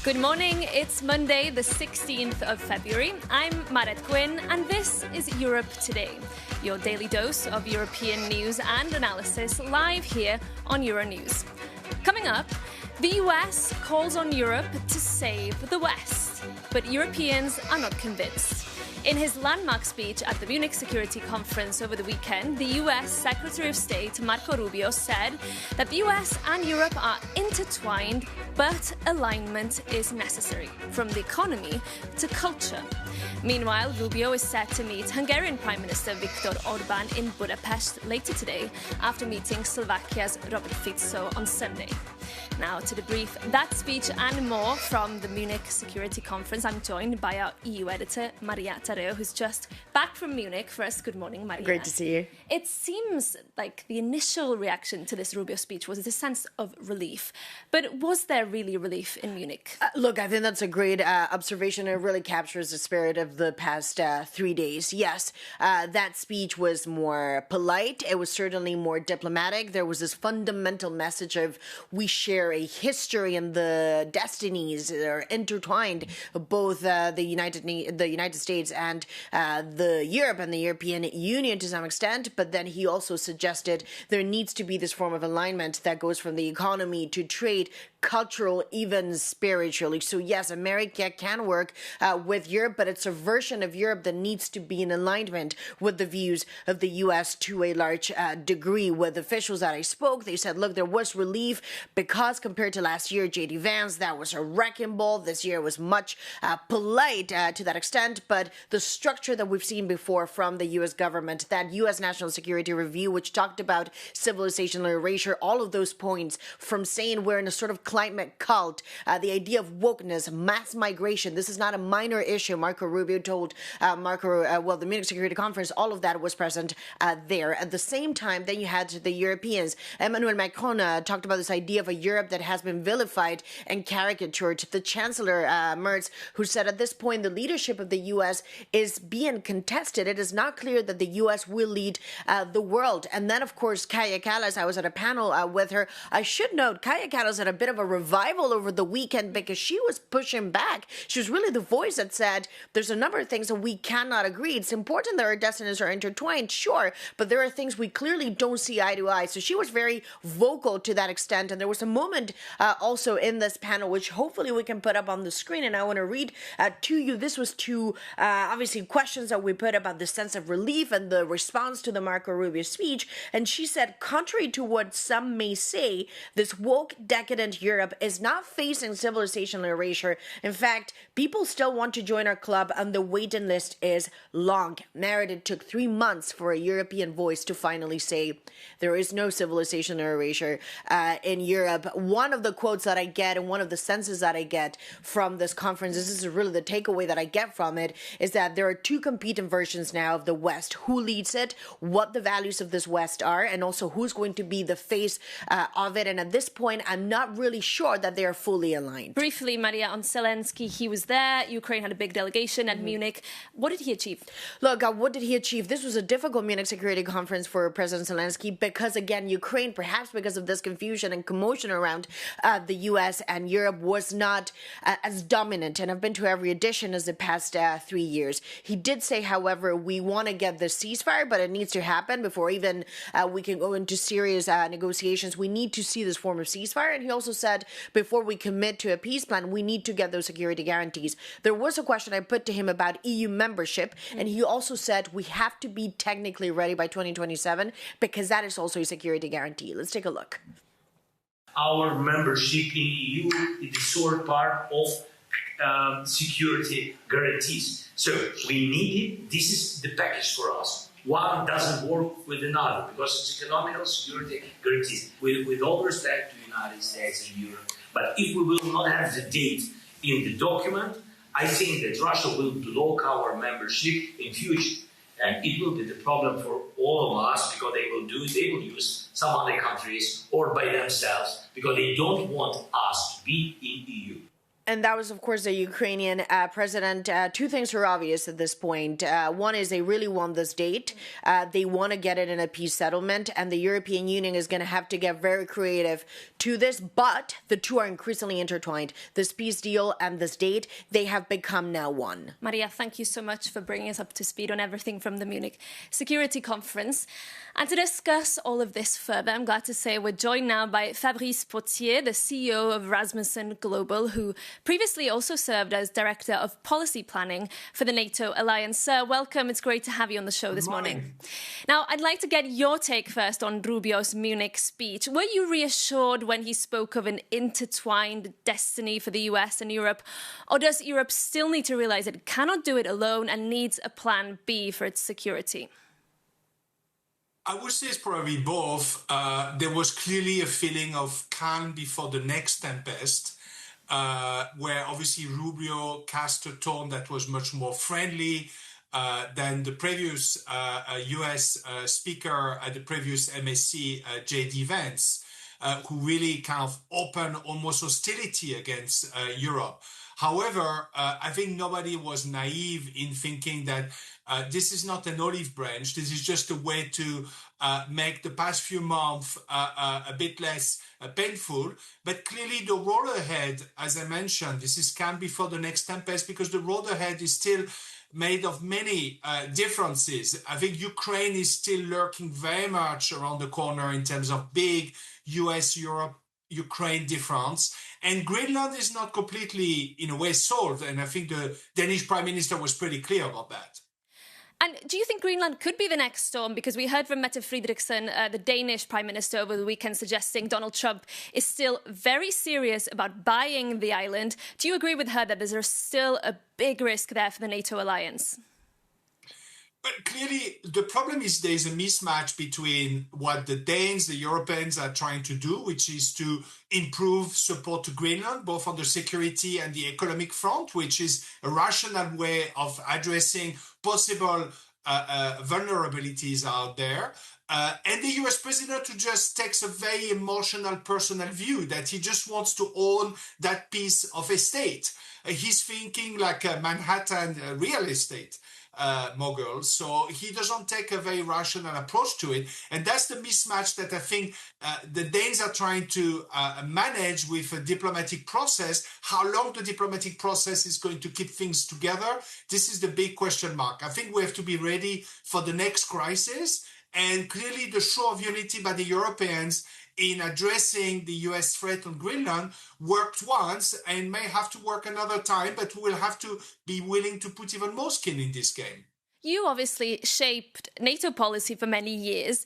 Good morning, it's Monday, the 16th of February. I'm Maret Gwyn, and this is Europe Today, your daily dose of European news and analysis live here on Euronews. Coming up, the US calls on Europe to save the West, but Europeans are not convinced. In his landmark speech at the Munich Security Conference over the weekend, the US Secretary of State Marco Rubio said that the US and Europe are intertwined, but alignment is necessary, from the economy to culture. Meanwhile, Rubio is set to meet Hungarian Prime Minister Viktor Orbán in Budapest later today, after meeting Slovakia's Robert Fico on Sunday. Now, to debrief that speech and more from the Munich Security Conference, I'm joined by our EU editor, Maria Tareo, who's just back from Munich. First, good morning, Maria. Great to see you. It seems like the initial reaction to this Rubio speech was a sense of relief. But was there really relief in Munich? Look, I think that's a great observation. It really captures the spirit of the past 3 days. Yes, that speech was more polite. It was certainly more diplomatic. There was this fundamental message of we share a history and the destinies that are intertwined, both the United States and the Europe and the European Union to some extent. But then he also suggested there needs to be this form of alignment that goes from the economy to trade, cultural, even spiritually. So yes, America can work with Europe, but it's a version of Europe that needs to be in alignment with the views of the US to a large degree. With officials that I spoke, they said, look, there was relief because compared to last year, J.D. Vance, that was a wrecking ball. This year was much polite to that extent, but the structure that we've seen before from the US government, that US National Security Review, which talked about civilizational erasure, all of those points from saying we're in a sort of climate cult, the idea of wokeness, mass migration. This is not a minor issue. Marco Rubio told the Munich Security Conference, all of that was present there. At the same time, then you had the Europeans. Emmanuel Macron talked about this idea of a Europe that has been vilified and caricatured. The Chancellor Merz, who said at this point the leadership of the U.S. is being contested. It is not clear that the U.S. will lead the world. And then, of course, Kaja Kallas, I was at a panel with her. I should note, Kaja Kallas had a bit of a revival over the weekend because she was pushing back. She was really the voice that said there's a number of things that we cannot agree. It's important that our destinies are intertwined, sure, but there are things we clearly don't see eye to eye. So she was very vocal to that extent. And there was a moment also in this panel, which hopefully we can put up on the screen. And I want to read to you. This was to obviously questions that we put about the sense of relief and the response to the Marco Rubio speech. And she said, contrary to what some may say, this woke, decadent Europe is not facing civilizational erasure. In fact, people still want to join our club and the waiting list is long. It took 3 months for a European voice to finally say there is no civilizational erasure in Europe. One of the quotes that I get and one of the senses that I get from this conference, this is really the takeaway that I get from it, is that there are two competing versions now of the West. Who leads it, what the values of this West are, and also who's going to be the face of it. And at this point, I'm not really sure that they are fully aligned. Briefly, Maria, on Zelensky, he was there. Ukraine had a big delegation at Munich. What did he achieve? Look, what did he achieve? This was a difficult Munich Security Conference for President Zelensky because, again, Ukraine, perhaps because of this confusion and commotion around the U.S. and Europe, was not as dominant. And I've been to every edition as the past 3 years. He did say, however, we want to get the ceasefire, but it needs to happen before even we can go into serious negotiations. We need to see this form of ceasefire. And he also said, before we commit to a peace plan, we need to get those security guarantees. There was a question I put to him about EU membership, and he also said we have to be technically ready by 2027 because that is also a security guarantee. Let's take a look. Our membership in EU is the sort part of security guarantees. So we need it. This is the package for us. One doesn't work with another because it's economical security guarantees. With all respect to the United States and Europe. But if we will not have the date in the document, I think that Russia will block our membership in future. And it will be the problem for all of us because they will use some other countries or by themselves because they don't want us to be in EU. And that was, of course, the Ukrainian president. Two things are obvious at this point. One is they really want this date. They want to get it in a peace settlement, and the European Union is going to have to get very creative to this. But the two are increasingly intertwined. This peace deal and this date, they have become now one. Maria, thank you so much for bringing us up to speed on everything from the Munich Security Conference. And to discuss all of this further, I'm glad to say we're joined now by Fabrice Potier, the CEO of Rasmussen Global, who previously also served as Director of Policy Planning for the NATO alliance. Sir, welcome. It's great to have you on the show this morning. Now, I'd like to get your take first on Rubio's Munich speech. Were you reassured when he spoke of an intertwined destiny for the US and Europe? Or does Europe still need to realize it cannot do it alone and needs a plan B for its security? I would say it's probably both. There was clearly a feeling of calm before the next tempest, where obviously Rubio cast a tone that was much more friendly than the previous US speaker at the previous MSC, J.D. Vance, who really kind of opened almost hostility against Europe. However, I think nobody was naive in thinking that this is not an olive branch. This is just a way to make the past few months a bit less painful. But clearly the road ahead, as I mentioned, this is calm before the next tempest, because the road ahead is still made of many differences. I think Ukraine is still lurking very much around the corner in terms of big US-Europe Ukraine difference. And Greenland is not completely, in a way, solved. And I think the Danish Prime Minister was pretty clear about that. And do you think Greenland could be the next storm? Because we heard from Mette Frederiksen, the Danish Prime Minister, over the weekend suggesting Donald Trump is still very serious about buying the island. Do you agree with her that there's still a big risk there for the NATO alliance? But clearly, the problem is there's a mismatch between what the Danes, the Europeans are trying to do, which is to improve support to Greenland, both on the security and the economic front, which is a rational way of addressing possible vulnerabilities out there. And the US president who just takes a very emotional, personal view that he just wants to own that piece of estate. He's thinking like a Manhattan real estate mogul, so he doesn't take a very rational approach to it, and that's the mismatch that I think the Danes are trying to manage with a diplomatic process. How long the diplomatic process is going to keep things together, this is the big question mark. I think we have to be ready for the next crisis, and clearly the show of unity by the Europeans in addressing the US threat on Greenland worked once and may have to work another time, but we'll have to be willing to put even more skin in this game. You obviously shaped NATO policy for many years.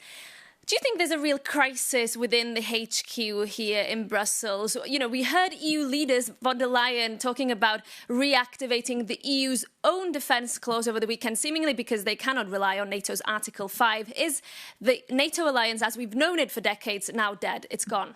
Do you think there's a real crisis within the HQ here in Brussels? You know, we heard EU leaders, von der Leyen, talking about reactivating the EU's own defence clause over the weekend, seemingly because they cannot rely on NATO's Article 5. Is the NATO alliance, as we've known it for decades, now dead? It's gone.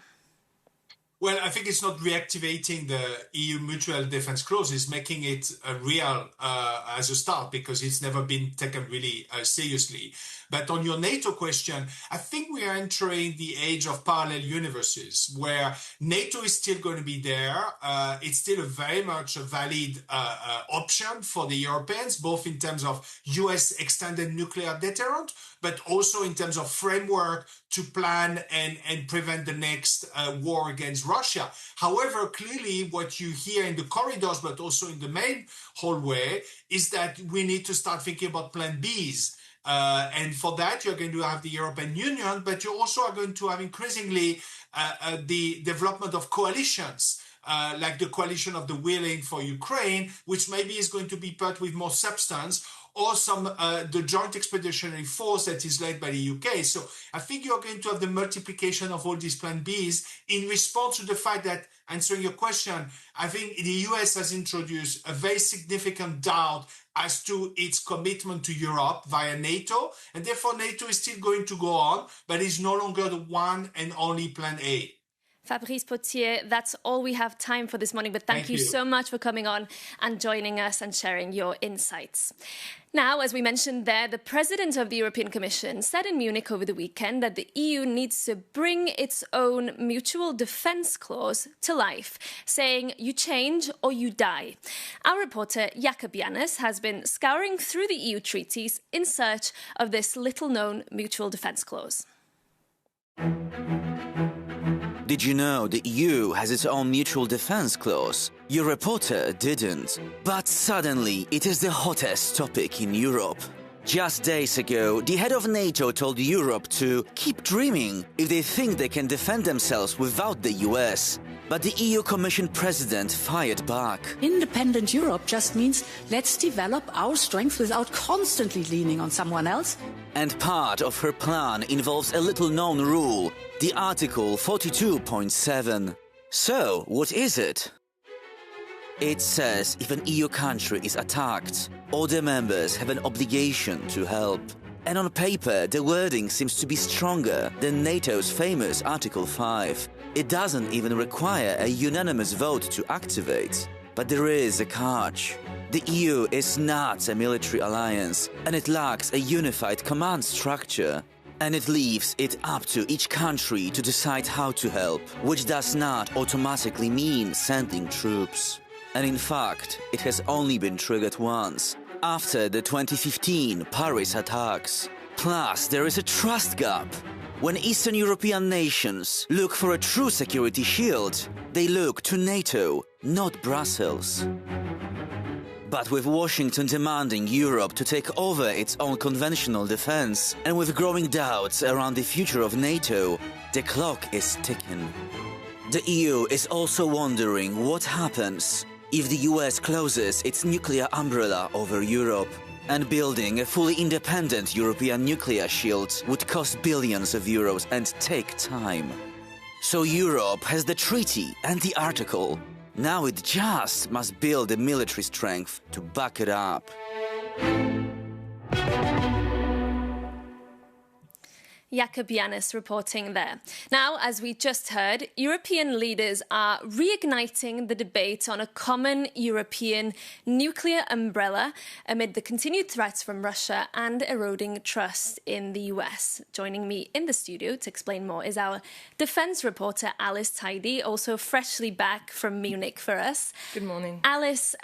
Well, I think it's not reactivating the EU mutual defence clause, it's making it real as a start, because it's never been taken really seriously. But on your NATO question, I think we are entering the age of parallel universes, where NATO is still going to be there. It's still very much a valid option for the Europeans, both in terms of US extended nuclear deterrent, but also in terms of framework to plan and prevent the next war against Russia. However, clearly what you hear in the corridors, but also in the main hallway, is that we need to start thinking about plan Bs. And for that, you're going to have the European Union, but you also are going to have increasingly the development of coalitions, like the coalition of the willing for Ukraine, which maybe is going to be put with more substance, or the joint expeditionary force that is led by the UK. So I think you're going to have the multiplication of all these plan Bs in response to the fact that, answering your question, I think the US has introduced a very significant doubt as to its commitment to Europe via NATO, and therefore NATO is still going to go on, but is no longer the one and only plan A. Fabrice Potier, that's all we have time for this morning, but thank you so much for coming on and joining us and sharing your insights. Now, as we mentioned there, the President of the European Commission said in Munich over the weekend that the EU needs to bring its own mutual defence clause to life, saying you change or you die. Our reporter Jakob Jannes has been scouring through the EU treaties in search of this little-known mutual defence clause. Did you know the EU has its own mutual defence clause? Your reporter didn't. But suddenly, it is the hottest topic in Europe. Just days ago, the head of NATO told Europe to keep dreaming if they think they can defend themselves without the US. But the EU Commission President fired back. Independent Europe just means let's develop our strength without constantly leaning on someone else. And part of her plan involves a little-known rule, the Article 42.7. So, what is it? It says if an EU country is attacked, all the members have an obligation to help. And on paper, the wording seems to be stronger than NATO's famous Article 5. It doesn't even require a unanimous vote to activate. But there is a catch. The EU is not a military alliance, and it lacks a unified command structure. And it leaves it up to each country to decide how to help, which does not automatically mean sending troops. And in fact, it has only been triggered once, after the 2015 Paris attacks. Plus, there is a trust gap. When Eastern European nations look for a true security shield, they look to NATO, not Brussels. But with Washington demanding Europe to take over its own conventional defense, and with growing doubts around the future of NATO, the clock is ticking. The EU is also wondering what happens if the US closes its nuclear umbrella over Europe. And building a fully independent European nuclear shield would cost billions of euros and take time. So Europe has the treaty and the article. Now it just must build the military strength to back it up. Jakob Jannes reporting there. Now, as we just heard, European leaders are reigniting the debate on a common European nuclear umbrella amid the continued threats from Russia and eroding trust in the US. Joining me in the studio to explain more is our defence reporter, Alice Tidy, also freshly back from Munich for us. Good morning. Alice,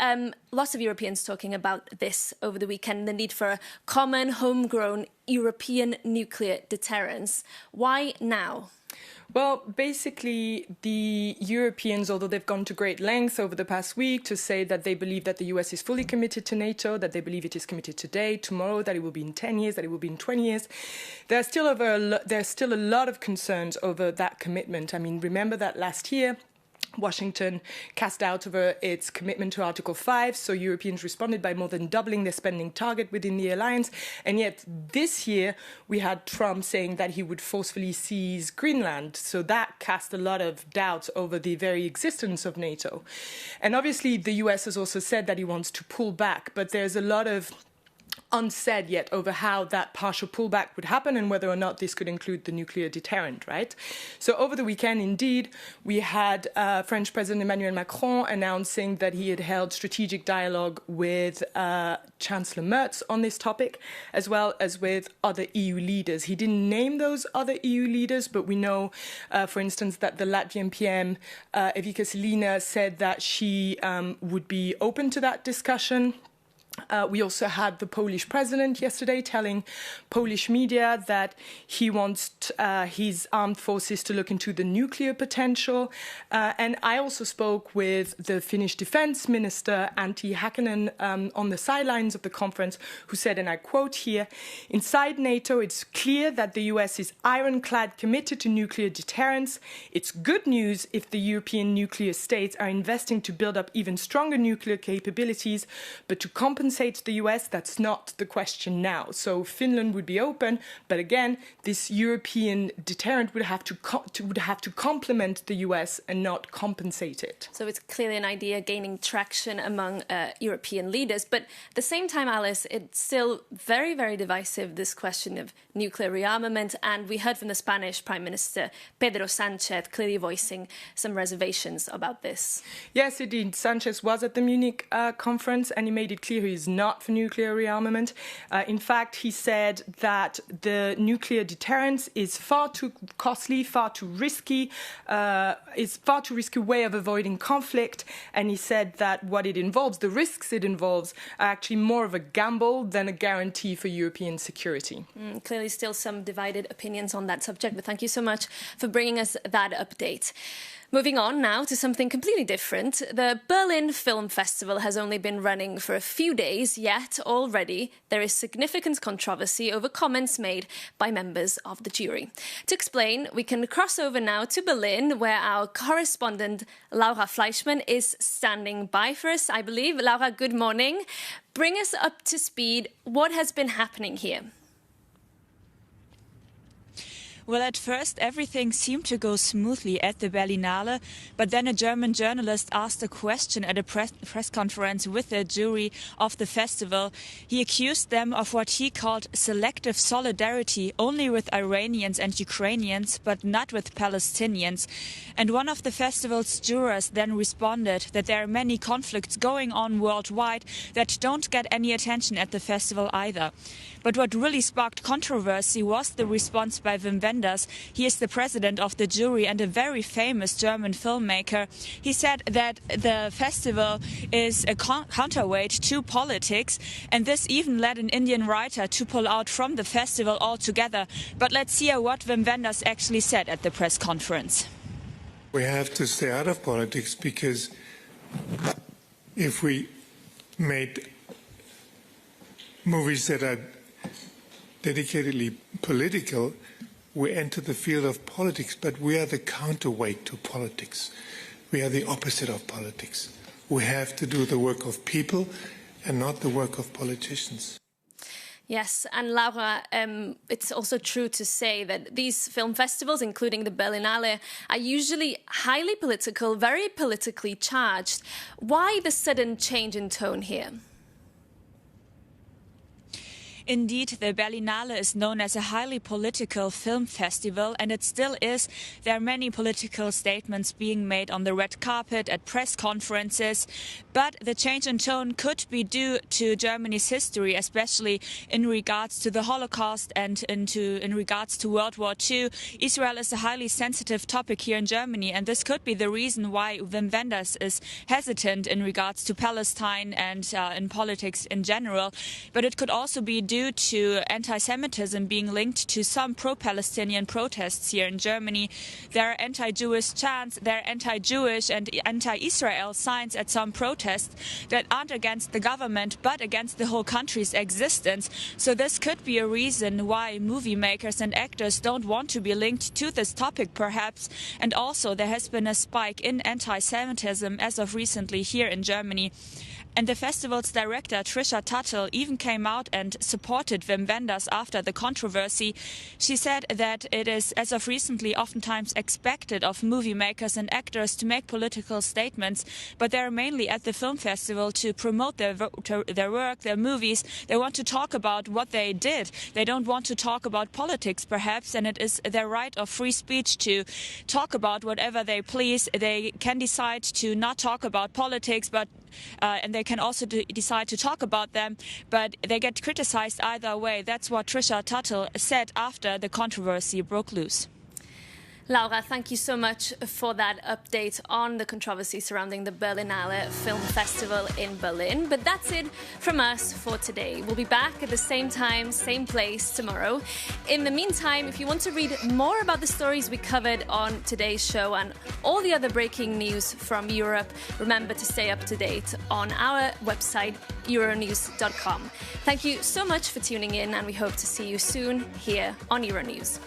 lots of Europeans talking about this over the weekend, the need for a common, homegrown European nuclear deterrence. Why now? Well, basically, the Europeans, although they've gone to great lengths over the past week to say that they believe that the US is fully committed to NATO, that they believe it is committed today, tomorrow, that it will be in 10 years, that it will be in 20 years, there's still a lot of concerns over that commitment. I mean, remember that last year, Washington cast doubt over its commitment to Article 5, so Europeans responded by more than doubling their spending target within the alliance. And yet this year we had Trump saying that he would forcefully seize Greenland. So that cast a lot of doubts over the very existence of NATO. And obviously the US has also said that he wants to pull back, but there's a lot of unsaid yet over how that partial pullback would happen and whether or not this could include the nuclear deterrent, right? So over the weekend, indeed, we had French President Emmanuel Macron announcing that he had held strategic dialogue with Chancellor Merz on this topic, as well as with other EU leaders. He didn't name those other EU leaders, but we know, for instance, that the Latvian PM, Evika Selina, said that she would be open to that discussion. We also had the Polish president yesterday telling Polish media that he wants his armed forces to look into the nuclear potential. And I also spoke with the Finnish defense minister, Antti Häkkänen, on the sidelines of the conference, who said, and I quote here, "Inside NATO, it's clear that the US is ironclad committed to nuclear deterrence. It's good news if the European nuclear states are investing to build up even stronger nuclear capabilities, but to compensate compensate the US, that's not the question now. So Finland would be open, but again, this European deterrent would have to complement the US and not compensate it. So it's clearly an idea gaining traction among European leaders. But at the same time, Alice, it's still very, very divisive, this question of nuclear rearmament. And we heard from the Spanish Prime Minister Pedro Sánchez clearly voicing some reservations about this. Yes, indeed. Sánchez was at the Munich conference and he made it clear he is not for nuclear rearmament. In fact, he said that the nuclear deterrence is far too costly, far too risky, is far too risky way of avoiding conflict. And he said that what it involves, the risks it involves, are actually more of a gamble than a guarantee for European security. Clearly still some divided opinions on that subject, but thank you so much for bringing us that update. Moving on now to something completely different. The Berlin Film Festival has only been running for a few days, yet already there is significant controversy over comments made by members of the jury. To explain, we can cross over now to Berlin, where our correspondent Laura Fleischmann is standing by for us, I believe. Laura, good morning. Bring us up to speed. What has been happening here? Well, at first, everything seemed to go smoothly at the Berlinale, but then a German journalist asked a question at a press conference with the jury of the festival. He accused them of what he called selective solidarity only with Iranians and Ukrainians, but not with Palestinians. And one of the festival's jurors then responded that there are many conflicts going on worldwide that don't get any attention at the festival either. But what really sparked controversy was the response by Wim Wenders. He is the president of the jury and a very famous German filmmaker. He said that the festival is a counterweight to politics, and this even led an Indian writer to pull out from the festival altogether. But let's hear what Wim Wenders actually said at the press conference. We have to stay out of politics because if we made movies that are dedicatedly political, we enter the field of politics, but we are the counterweight to politics. We are the opposite of politics. We have to do the work of people and not the work of politicians. Yes, and Laura, it's also true to say that these film festivals, including the Berlinale, are usually highly political, very politically charged. Why the sudden change in tone here? Indeed, the Berlinale is known as a highly political film festival, and it still is. There are many political statements being made on the red carpet, at press conferences, but the change in tone could be due to Germany's history, especially in regards to the Holocaust and in regards to World War II. Israel is a highly sensitive topic here in Germany, and this could be the reason why Wim Wenders is hesitant in regards to Palestine and in politics in general. But it could also be due to anti-Semitism being linked to some pro-Palestinian protests here in Germany. There are anti-Jewish chants, there are anti-Jewish and anti-Israel signs at some protests that aren't against the government but against the whole country's existence. So this could be a reason why movie makers and actors don't want to be linked to this topic perhaps. And also there has been a spike in anti-Semitism as of recently here in Germany. And the festival's director, Trisha Tuttle, even came out and supported Wim Wenders after the controversy. She said that it is, as of recently, oftentimes expected of movie makers and actors to make political statements, but they're mainly at the film festival to promote their work, their movies. They want to talk about what they did. They don't want to talk about politics, perhaps, and it is their right of free speech to talk about whatever they please. They can decide to not talk about politics, but and they can also decide to talk about them, but they get criticized either way. That's what Trisha Tuttle said after the controversy broke loose. Laura, thank you so much for that update on the controversy surrounding the Berlinale Film Festival in Berlin. But that's it from us for today. We'll be back at the same time, same place tomorrow. In the meantime, if you want to read more about the stories we covered on today's show and all the other breaking news from Europe, remember to stay up to date on our website, Euronews.com. Thank you so much for tuning in, and we hope to see you soon here on Euronews.